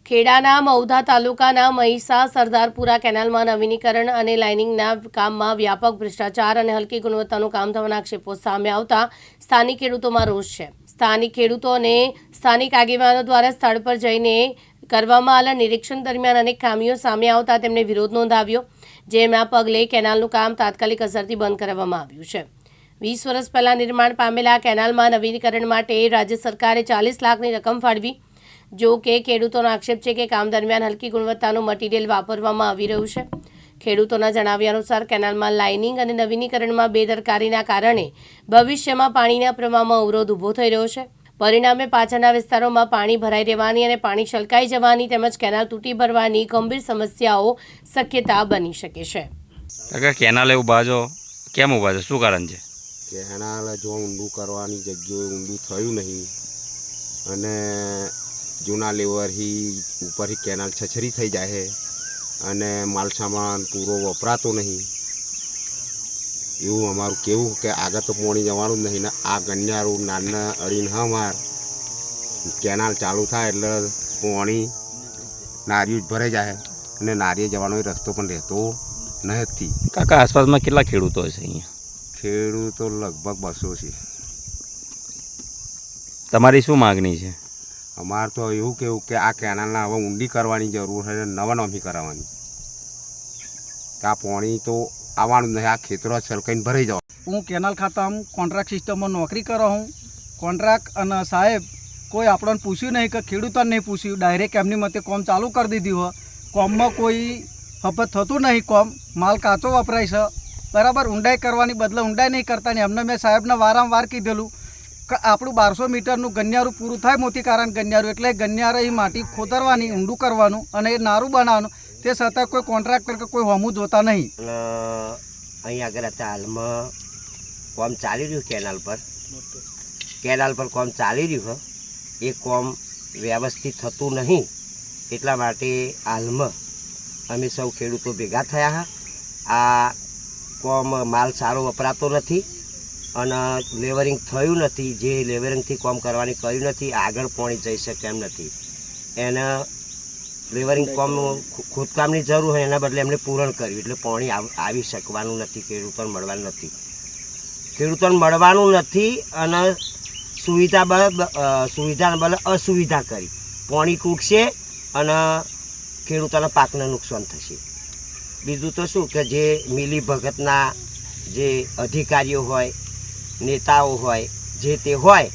ખેડાના મૌધા તાલુકાના મહીસા સરદારપુરા કેનાલમાં નવીનીકરણ અને લાઇનિંગના કામમાં વ્યાપક ભ્રષ્ટાચાર અને હલકી ગુણવત્તાનું કામ થવાના આક્ષેપો સામે આવતા સ્થાનિક ખેડૂતોમાં રોષ છે। સ્થાનિક ખેડૂતો અને સ્થાનિક આગેવાનો દ્વારા સ્થળ પર જઈને કરવામાં આવેલા નિરીક્ષણ દરમિયાન અનેક ખામીઓ સામે આવતા તેમણે વિરોધ નોંધાવ્યો, જેના પગલે કેનાલનું કામ તાત્કાલિક અસરથી બંધ કરવામાં આવ્યું છે। 20 વર્ષ પહેલા નિર્માણ પામેલા કેનાલમાં નવીનીકરણ માટે રાજ્ય સરકારે 40 લાખની રકમ ફાળવી। જો કે ખેડૂતોનો આક્ષેપ છે કે કામ દરમિયાન હલકી ગુણવત્તાનું મટીરિયલ વાપરવામાં આવી રહ્યું છે। ખેડૂતોના જણાવ્યા અનુસાર કેનાલમાં લાઇનિંગ અને નવીનીકરણમાં બેદરકારીના કારણે ભવિષ્યમાં પાણીના પ્રવાહમાં અવરોધ ઊભો થઈ રહ્યો છે। પરિણામે પાછળના વિસ્તારોમાં પાણી ભરાઈ રહેવાની અને પાણી છલકાઈ જવાની તેમજ કેનાલ તૂટી ભરવાની ગંભીર સમસ્યાઓ શક્યતા બની શકે છે। કેનાલ ઉભા છો, કેમ ઉભા છો, શું કારણ છે? કેનાલ જો ઊંડું કરવાની જગ્યાએ ઊંડું થયું નહીં અને જૂના લેવરથી ઉપરથી કેનાલ છછરી થઈ જાય છે અને માલ સામાન પૂરો વપરાતો નહીં એવું અમારું કહેવું કે આગળ તો પાણી જવાનું જ નહીં ને આ ગન્યારું નાના અડીને અમાર કેનાલ ચાલુ થાય એટલે પાણી નારિયું જ ભરાઈ જાય અને નારિયે જવાનો રસ્તો પણ રહેતો નથી। કાકા, આસપાસમાં કેટલા ખેડૂતો હશે અહીંયા? ખેડૂતો લગભગ 200 છે। તમારી શું માગણી છે? અમારે તો એવું કહેવું કે આ કેનાલના હવે ઊંડી કરવાની જરૂર છે, નવા નોમી કરાવવાની, કે આ પાણી તો આવવાનું જ નહીં, આ ખેતરો છલકાઈને ભરાઈ જાવ। હું કેનાલ ખાતામાં કોન્ટ્રાક્ટ સિસ્ટમમાં નોકરી કરો હું। કોન્ટ્રાક્ટ અને સાહેબ કોઈ આપણને પૂછ્યું નહીં, કે ખેડૂતોને નહીં પૂછ્યું, ડાયરેક્ટ એમની મતે કોમ ચાલુ કરી દીધી હોય। કોમમાં કોઈ હફત થતું નહીં, કોમ માલ કાચો વપરાય છે બરાબર। ઊંડાઈ કરવાની બદલે ઊંડાઈ નહીં કરતા નહીં। એમને મેં સાહેબને વારંવાર કીધેલું કે આપણું 1200 મીટરનું ગન્યારું પૂરું થાય, મોતી કારણ ગન્યારું, એટલે ગન્યારે માટી ખોતરવાની, ઊંડું કરવાનું અને એ નારું બનાવવાનું। તે છતાં કોઈ કોન્ટ્રાક્ટર કે કોઈ હોમું જોતા નહીં। અહીં આગળ હતા હાલમાં કોમ ચાલી રહ્યું કેનાલ પર કોમ ચાલી રહ્યું છે, એ કોમ વ્યવસ્થિત થતું નહીં। એટલા માટે હાલમાં અમે સૌ ખેડૂતો ભેગા થયા હા। આ કોમ માલ સારો વપરાતો નથી અને લેવરિંગ થયું નથી। જે લેવરિંગથી કોમ કરવાની કર્યું નથી, આગળ પાણી જઈ શકે એમ નથી। એને લેવરિંગ કોમ ખોદકામની જરૂર હોય, એના બદલે એમણે પૂરણ કર્યું એટલે પાણી આવી શકવાનું નથી, ખેડૂતોને મળવાનું નથી અને સુવિધાને બદલે અસુવિધા કરી। પાણી તૂટશે અને ખેડૂતોના પાકને નુકસાન થશે। બીજું તો શું કે જે મિલી ભગતના જે અધિકારીઓ હોય, નેતાઓ હોય, જે તે હોય,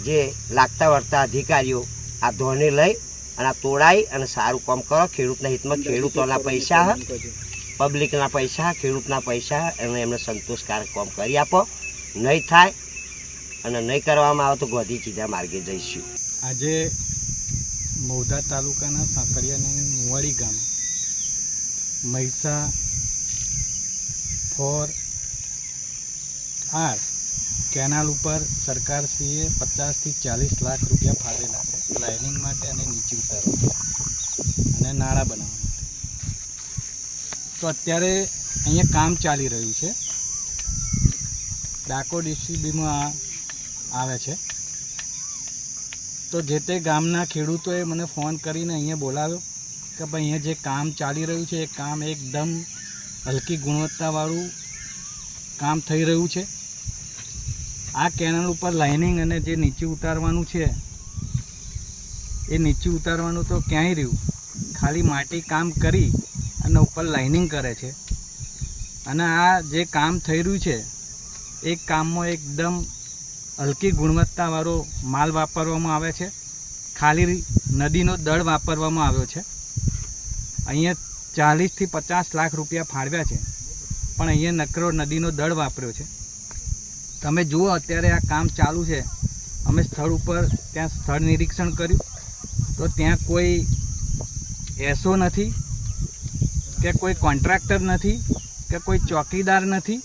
જે લાગતા વળતા અધિકારીઓ આ ધોરણે લઈ અને આ તોડાઈ અને સારું કામ કરો। ખેડૂતના હિતમાં ખેડૂતોના પૈસા, પબ્લિકના પૈસા, ખેડૂતના પૈસા અને એમને સંતોષકારક કામ કરી આપો। નહીં થાય અને નહીં કરવામાં આવે તો ગોધી સીધા માર્ગે જઈશું। આજે મૌધા તાલુકાના સાંકળિયાના મુવાડી ગામે મહીસા 4R કેનાલ ઉપર સરકારશ્રીએ 50 થી 40 લાખ રૂપિયા ફાળવેલા છે લાઇનિંગ માટે અને નીચે ઉતારવા અને નાળા બનાવવા માટે। તો અત્યારે અહીંયા કામ ચાલી રહ્યું છે, ડાકોર ડિસ્ટ્રિક્ટમાં આવે છે। તો જે તે ગામના ખેડૂતોએ મને ફોન કરીને અહીંયા બોલાવ્યો કે ભાઈ અહીંયા જે કામ ચાલી રહ્યું છે એ કામ એકદમ હલકી ગુણવત્તાવાળું કામ થઈ રહ્યું છે। આ કેનાલ ઉપર લાઇનિંગ અને જે નીચે ઉતારવાનું છે એ નીચે ઉતારવાનું તો ક્યાંય રહ્યું, ખાલી માટી કામ કરી અને ઉપર લાઇનિંગ કરે છે। અને આ જે કામ થઈ રહ્યું છે એ કામમાં એકદમ હલકી ગુણવત્તાવાળો માલ વાપરવામાં આવે છે। ખાલી નદીનો દળ વાપરવામાં આવ્યો છે। અહીંયા 40 થી 50 લાખ રૂપિયા ફાળવ્યા છે, પણ અહીંયા નકરો નદીનો દળ વાપર્યો છે। તમે જુઓ અત્યારે આ કામ ચાલુ છે। અમે સ્થળ ઉપર ત્યાં સ્થળ નિરીક્ષણ કર્યું તો ત્યાં કોઈ એસો નથી, કે કોઈ કોન્ટ્રાક્ટર નથી, કે કોઈ ચોકીદાર નથી,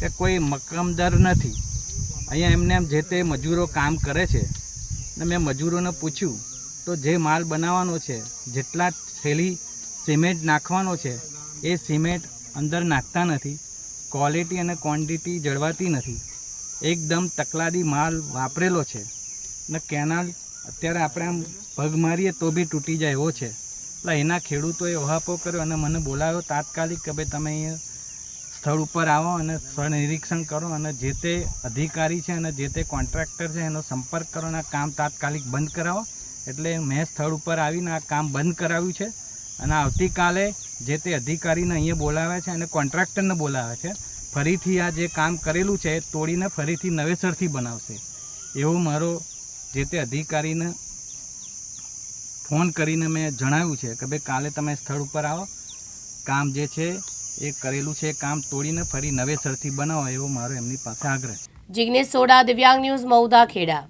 કે કોઈ મકામદાર નથી। અહીંયા એમને એમ જે તે મજૂરો કામ કરે છે ને મેં મજૂરોને પૂછ્યું તો જે માલ બનાવવાનો છે, જેટલા થેલી સિમેન્ટ નાખવાનો છે એ સિમેન્ટ અંદર નાખતા નથી। ક્વોલિટી અને ક્વોન્ટિટી જળવાતી નથી, એકદમ તકલાદી માલ વાપરેલો છે ને કેનાલ અત્યારે આપણે આમ પગ મારીએ તો બી તૂટી જાય એવો છે. એટલે એના ખેડૂતોએ ઓહાપો કર્યો અને મને બોલાવ્યો તાત્કાલિક કે ભાઈ તમે અહીંયા સ્થળ ઉપર આવો અને સ્થળ નિરીક્ષણ કરો અને જે તે અધિકારી છે અને જે તે કોન્ટ્રાક્ટર છે એનો સંપર્ક કરો અને આ કામ તાત્કાલિક બંધ કરાવો. એટલે મેં સ્થળ ઉપર આવીને આ કામ બંધ કરાવ્યું છે અને આવતીકાલે જે તે અધિકારીને અહીંયા બોલાવ્યા છે અને કોન્ટ્રાક્ટરને બોલાવ્યા છે. ફરીથી આ જે કામ કરેલું છે એ તોડીને ફરીથી નવેસરથી બનાવશે એવું મારો જે તે અધિકારીને ફોન કરીને મેં જણાવ્યું છે કે ભાઈ કાલે તમે સ્થળ ઉપર આવો, કામ જે છે એ કરેલું છે એ કામ તોડીને ફરી નવેસરથી બનાવો એવો મારો એમની પાસે આગ્રહ છે. જિગ્નેશ સોડા, દિવ્યાંગ ન્યૂઝ, મહુધા, ખેડા.